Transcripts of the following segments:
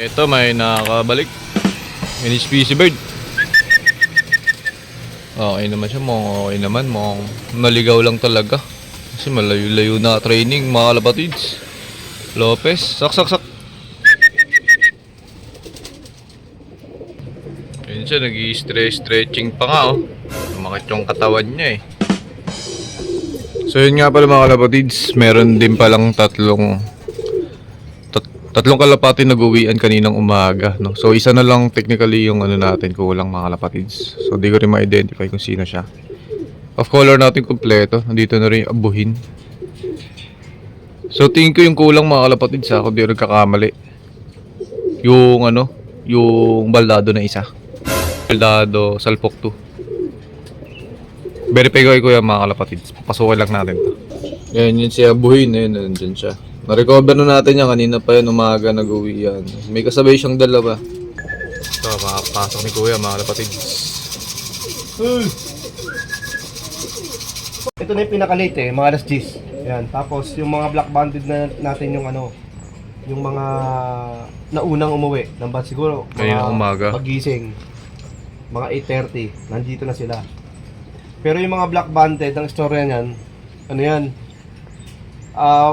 Ito may nakakabalik. NHPC bird. Okay naman siya, okay naman, naligaw lang talaga. Kasi malayo-layo na training mga kalapatids. Lopez, sak. Ayun siya, nag-i-stretching pa nga oh. Lumakit yung katawan niya eh. So yun nga pala mga kalapatids, meron din palang tatlong kalapati nag-uwian kaninang umaga, no? So isa na lang technically yung ano natin, kulang mga kalapatids. So di ko rin ma-identify kung sino siya. Off color natin kompleto. Nandito na rin yung abuhin. So tingin ko yung kulang mga kalapatids ha, kung di rin kakamali. Yung ano, yung baldado na isa. Baldado salpok 2. Verify ko yung mga kalapatids. Papasukin lang natin to. Yan yun si abuhin, ayun, nandyan siya. Na-recover na natin yan, kanina pa yan, umaga nag-uwi yan. May kasabay siyang dalawa. Ito, makapasok ni kuya mga kalapatids. Ito na yung pinaka-late eh, mga alas 10. Yan. Tapos yung mga black banded na natin yung ano, yung mga naunang umuwi ng bus siguro. Kanina umaga. Pagising, mga 8:30, nandito na sila. Pero yung mga black banded, ang istorya niyan, ano yan,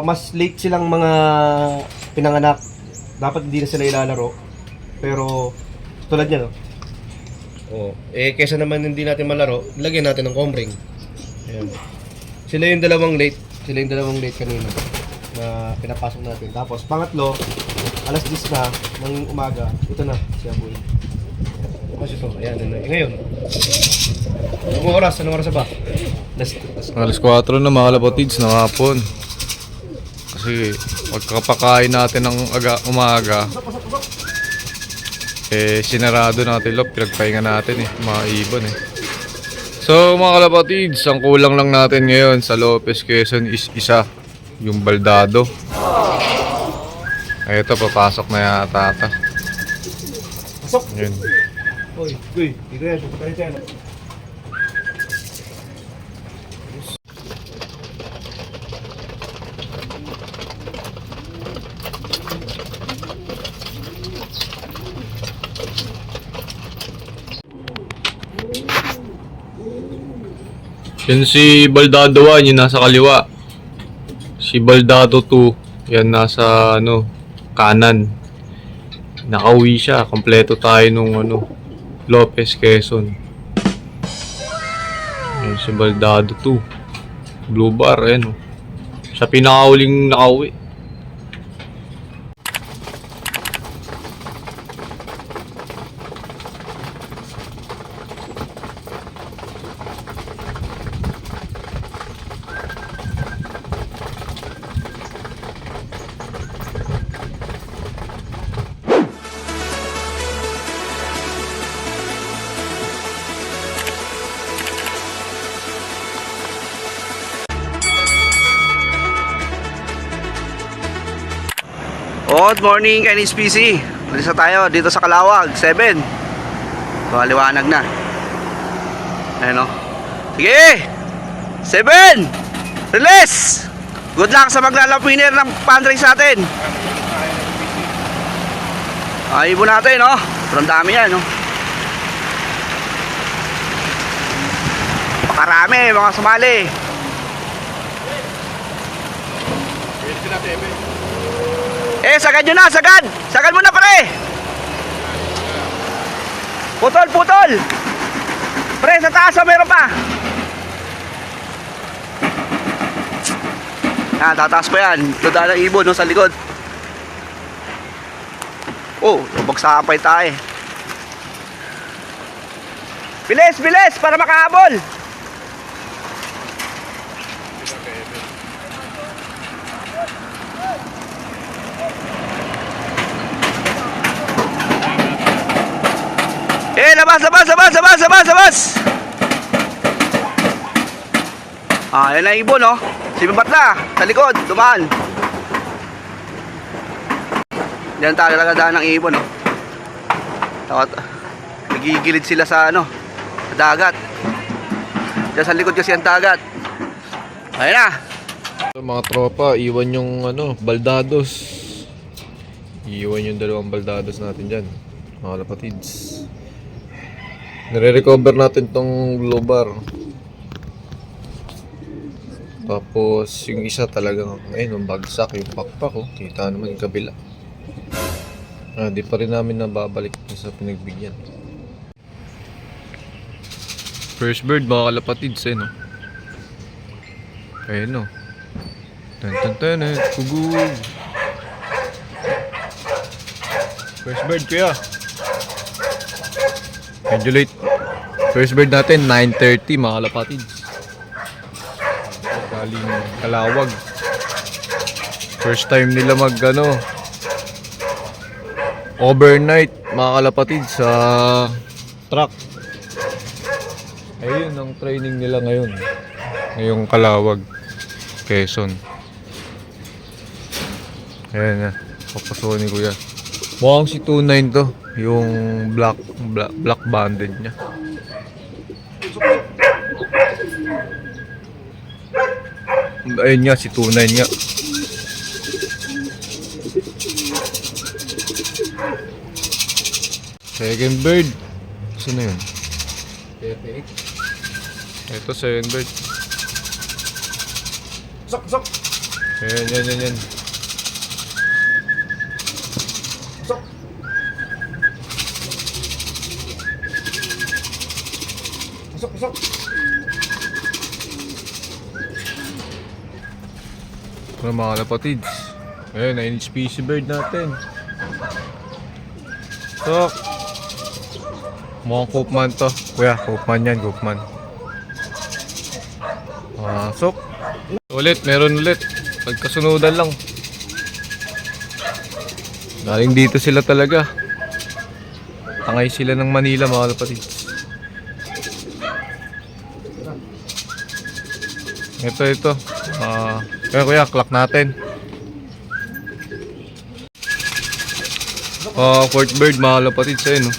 mas late silang mga pinanganak. Dapat hindi na sila ilalaro. Pero tulad niya no. Oh, kesa naman hindi natin malaro, lagyan natin ng combring. Ayan. Sila yung dalawang late kanina na pinapasok natin. Tapos pangatlo, alas 10 na ng umaga, ito na si Aboy. Kasi ito, ayan, ngayon. Anong oras ba? Alas 4 na mga kalapatids ng hapon. Kasi pagkapakain natin ng umaga, sinarado natin loob, pinagpahinga natin mga ibon So mga kalapatids, ang kulang lang natin ngayon sa Lopez Quezon is isa, yung baldado. Ay ito, papasok na yata ata. Pasok! Yun. Uy, dito yan, dito yan. Yan si Baldado 1, yung nasa kaliwa. Si Baldado 2, yan nasa kanan. Nakauwi siya, kompleto tayo nung Lopez Quezon. Yan si Baldado 2. Blue bar, ayan siya pinakauling nakauwi. Good morning NHPC. Alis na tayo dito sa Calawag 7. So liwanag na. Ayan o. Sige 7. Release. Good luck sa maglalap winner ng fundraise natin. Ibon natin no. Sobrang dami yan no. Pakarami mga sumali. Sagad nyo na, sagad! Sagad mo na pare! Putol! Pre, sa taas meron pa! Tataas pa yan. Tudaan ng ibon no, sa likod. Oh, babagsakan pa yung tae. Bilis! Para makahabol! Labas! Yan na ibon no. Sibibat na, sa likod, dumaan. Yan talaga daan ng ibon no. Nagigilid sila sa sa dagat. Diyan sa likod kasi ang dagat. Ayun na. Mga tropa, iwan yung baldados. Iiwan yung dalawang baldados natin dyan, mga kalapatids. Nire-recover natin tong low bar. Tapos yung isa talagang ayun, yung bagsak, yung pakpak oh. Kita naman yung kabila. Di pa rin namin nababalik sa pinagbigyan. First bird mga kalapatids no. Ayun no. Tan tan tan, kugug. First bird kuya. Medyo late. First bird natin 9:30 mga kalapatids. Galing Kalawag. First time nila mag overnight mga kalapatids sa truck. Ayun ang training nila ngayon. Ngayong Kalawag, Quezon. Ayan na, papasukin ni kuya. Mukhang si 29 to, yung black banded niya. Ayun nga, si 29 nga. Second bird. Saan na yun? 38. Ito, second bird. Sok! Yan. Sok! Sok! Ano mga kalapatids? Ayun, 9-inch bird natin. Sok! Mukhang Koopman to. Kuya, Koopman yan, Koopman. Sok! Meron ulit. Pagkasunudan lang. Galing dito sila talaga. Tangay sila ng Manila mga kalapatids. Ito. Kuya, clock natin. Fourth bird mga kalapatids. Ayun no.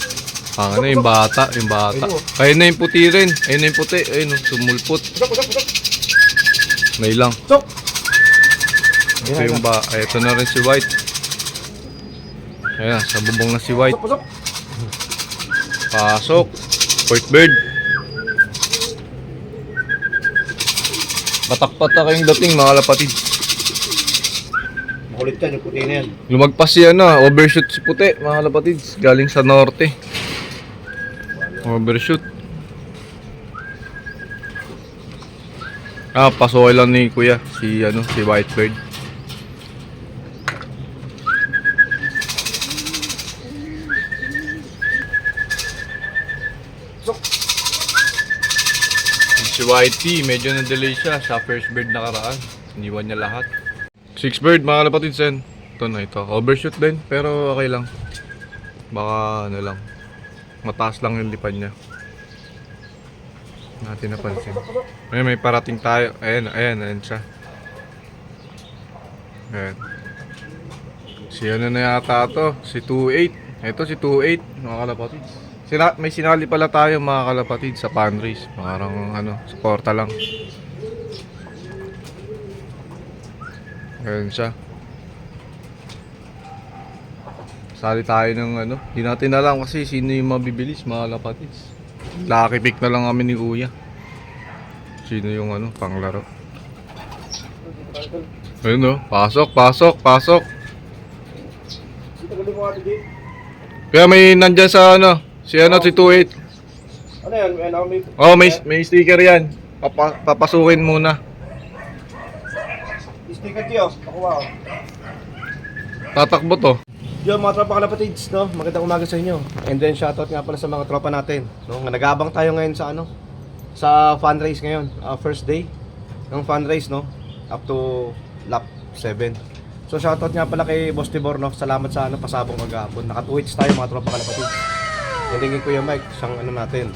Yung bata. Ayun na yung puti rin. Ayun na yung puti. Ayun no, sumulpot. May lang. Sok! Ito yung ito na rin si White. Ayan, sa bubong na si White. Sok! Pasok. Fourth bird. Patak-patak yung dating mga kalapatids. Makulit yan, yung puti na yan. Lumagpas siya overshoot si puti mga kalapatids. Galing sa norte. Overshoot. Pasukin lang ni kuya si Whitebird. Si Whitey, medyo na-delay siya sa first bird nakaraan. Iniwan niya lahat. 6 bird mga kalapatids yan. Ito. Overshoot din pero okay lang. Baka lang. Mataas lang yung lipan niya. Natin napansin. May parating tayo. Ayan siya. Ayan. Si na yata to? Si 28. Ito si 28 mga kalapatids. May sinali pala tayo mga kalapatids sa fundraise. Parang suporta lang. Ayan siya. Sali tayo ng di natin alam kasi sino yung mabibilis mga kalapatids. Lucky pick na lang kami ni kuya. Sino yung panglaro. Ayun pasok. Kaya may nandyan sa si 28. Ano yan? May sticker yan. Papasukin muna. Sticker tiyo, pakuha ko. Tatakbo to. Yo mga tropa kalapatids, magandang umaga sa inyo. And then shoutout nga pala sa mga tropa natin, nag-aabang tayo ngayon sa sa fundraise ngayon, first day ng fundraise, up to lap 7. So shoutout nga pala kay Boss Tibor, salamat sa pasabong maghapon. Naka 2 weeks tayo mga tropa kalapatids. And then Kuya Mike, siyang natin,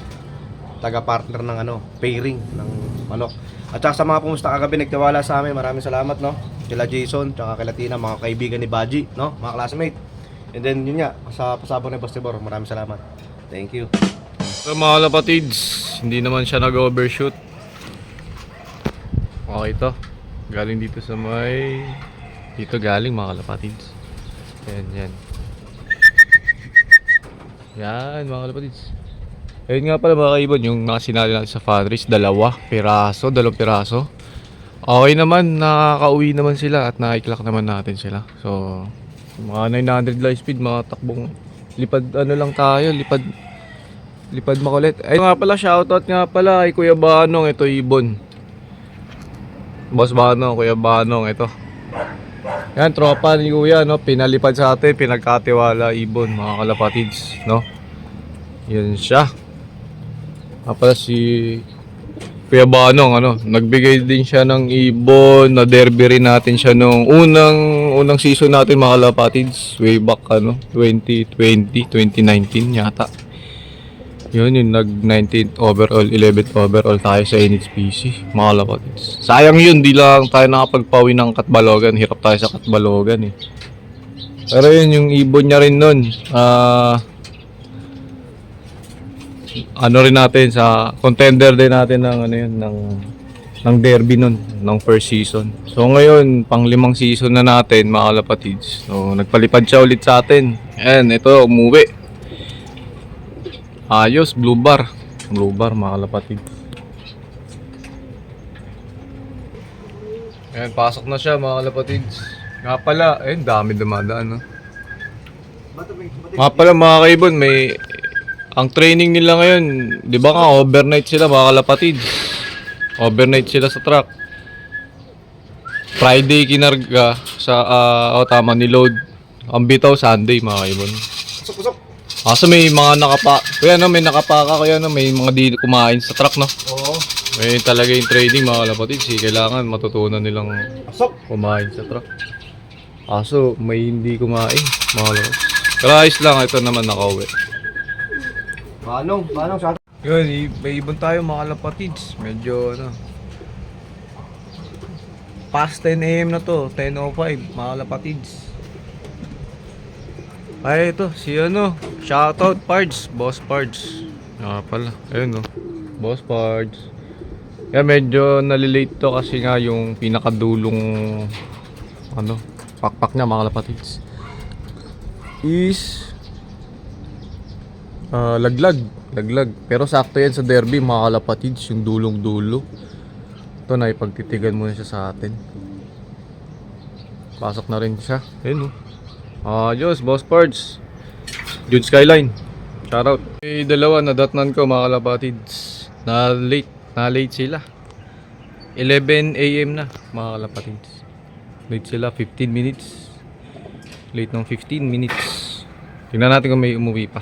taga-partner ng pairing ng manok. At saka sa mga pumusta kagabi nagtiwala sa amin, maraming salamat kila Jason, tsaka kila Tina, mga kaibigan ni Baji, mga classmate. And then yun nga, sa pasabong ni Boss Tibor, maraming salamat. Thank you. So mga kalapatids, hindi naman siya nag-overshoot. Okay to. Galing dito sa dito galing mga kalapatids. Yan. Yan mga kalapatids. Ayun nga pala mga kaibon, yung nakasinali natin sa Fatris, dalawang piraso. Okay naman, nakakauwi naman sila at naiklak naman natin sila. So, mga 900 live speed, mga takbong lipad lang tayo, lipad makulit. Ay nga pala, shoutout nga pala kay Kuya Banong, ito ibon. Boss Banong, Kuya Banong, ito. Yan, tropa ni Kuya, no? Pinalipad sa atin, pinagkatiwala ibon, mga kalapatids, no? Yan siya. Pala si Kuya Banong, nagbigay din siya ng ibon, na derby rin natin siya nung unang season natin mga kalapatids, way back 2019 yata. Yun yung nag 19th overall, 11th overall tayo sa NHPC mga kalapatids. Sayang yun, di lang tayo nakapagpawi ng Katbalogan, hirap tayo sa Katbalogan eh. Pero yun yung ibon niya rin nun, rin natin sa contender din natin ng ng derby nun ng first season. So ngayon pang 5 season na natin mga kalapatids. So nagpalipad siya ulit sa atin. Ayan, ito umuwi. Ayos, blue bar mga kalapatids. Ayan, pasok na siya mga kalapatids. Nga pala, ayun, dami dumadaan, no? Nga pala mga kaibon, ang training nila ngayon, di ba nga, overnight sila mga kalapatids. Overnight sila sa truck. Friday kinarga sa, tama, niload. Ang bitaw Sunday mga kaibon. Pusok. Kaso may mga kuya may nakapaka, kuya may mga di kumain sa truck, no? Oo. May talaga yung training mga kalapatids, kailangan matutunan nilang Pasok. kumain sa truck. Kaso may hindi kumain mga kalapatids. Pero ayos lang, ito naman nakauwi. Banong, sa Yun, may ibon tayo mga kalapatids. Medyo past 10 AM na to, 10:05 mga kalapatids. Ay ito, si shoutout Pards, Boss Pards. Pala, ayun Boss Pards. Medyo nalilate to kasi nga yung pinakadulong pakpak niya mga kalapatids is laglag. Pero sakto yan sa derby mga kalapatids, yung dulong-dulo. Ito na, ipagtitigan muna siya sa atin. Pasok na rin siya. Ayun Diyos, Boss Pards. Jude Skyline. Shoutout. Dalawa na datnan ko mga kalapatids. Na late sila. 11 AM na mga kalapatids. Late sila 15 minutes. Late ng 15 minutes. Tingnan natin kung may umuwi pa.